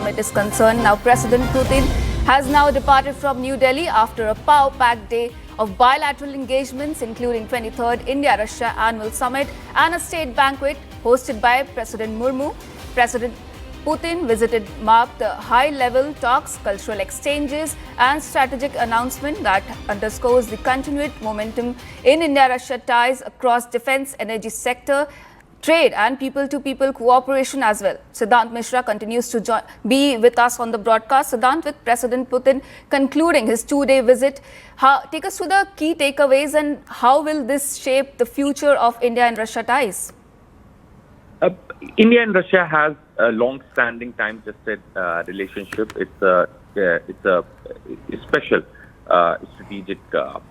summit is concerned. Now, President Putin has now departed from New Delhi after a power-packed day of bilateral engagements, including 23rd India-Russia Annual Summit and a state banquet hosted by President Murmu. President Putin visited marked the high-level talks, cultural exchanges and strategic announcement that underscores the continued momentum in India-Russia ties across defense, energy sector, trade and people-to-people cooperation as well. Siddhant Mishra continues to be with us on the broadcast. Siddhant, with President Putin concluding his two-day visit, take us to the key takeaways and how will this shape the future of India and Russia ties? India and Russia has a long-standing, time-tested relationship. It's a special strategic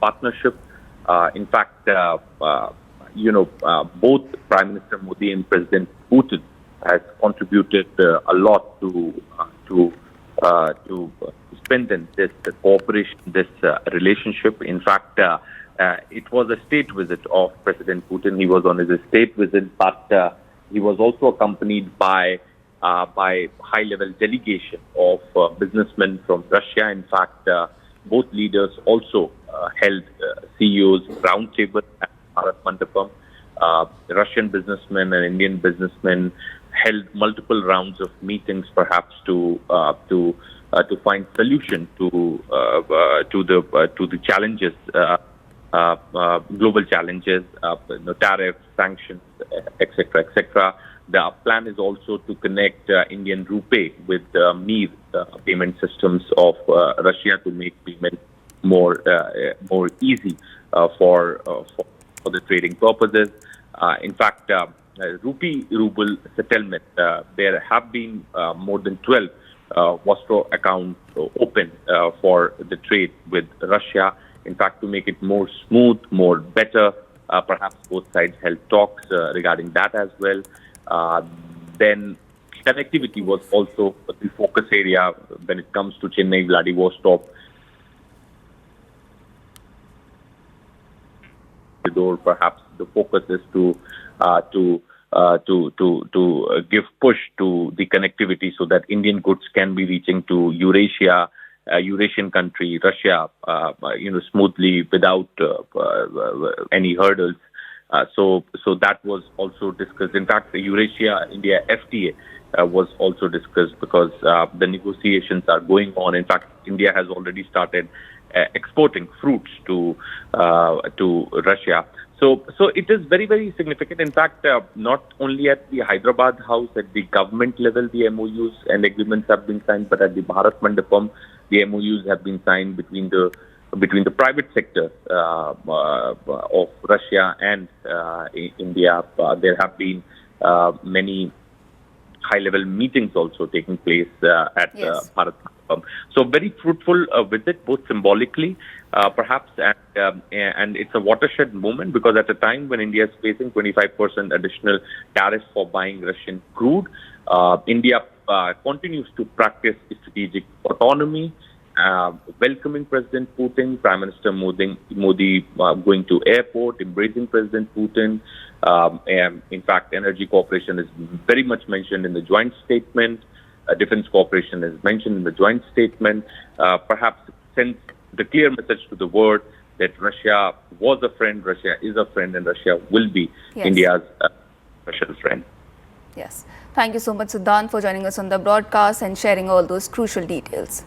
partnership. In fact, both Prime Minister Modi and President Putin has contributed a lot to strengthen this cooperation, this relationship. In fact, it was a state visit of President Putin. He was on his state visit, but he was also accompanied by high-level delegation of businessmen from Russia. In fact, both leaders also held CEOs roundtable at Bharat Mandapam. Russian businessmen and Indian businessmen held multiple rounds of meetings, perhaps to find solution to the challenges, global challenges, tariffs, sanctions, etc., etc. The plan is also to connect Indian rupee with Mir payment systems of Russia to make payment more easy for the trading purposes. In fact, rupee-ruble settlement, there have been more than 12 Vostro accounts open for the trade with Russia. In fact, to make it more smooth, more better, perhaps both sides held talks regarding that as well. Then connectivity was also the focus area when it comes to Chennai, Vladivostok. Perhaps the focus is to give push to the connectivity so that Indian goods can be reaching to Eurasia, Eurasian country, Russia, smoothly without any hurdles. So that was also discussed. In fact, the Eurasia-India FTA was also discussed because the negotiations are going on. In fact, India has already started exporting fruits to Russia. So it is very, very significant. In fact, not only at the Hyderabad House, at the government level, the MOUs and agreements have been signed, but at the Bharat Mandapam, the MOUs have been signed between the private sector of Russia and India. There have been many high-level meetings also taking place at Bharat Mandapam. So very fruitful visit, both symbolically, perhaps, and it's a watershed moment because at a time when India is facing 25% additional tariffs for buying Russian crude, India continues to practice strategic autonomy, welcoming President Putin, Prime Minister Modi going to airport, embracing President Putin. And in fact, energy cooperation is very much mentioned in the joint statement. Defense cooperation is mentioned in the joint statement. Perhaps sends the clear message to the world that Russia was a friend, Russia is a friend, and Russia will be India's special friend. Yes. Thank you so much, Siddhant, for joining us on the broadcast and sharing all those crucial details.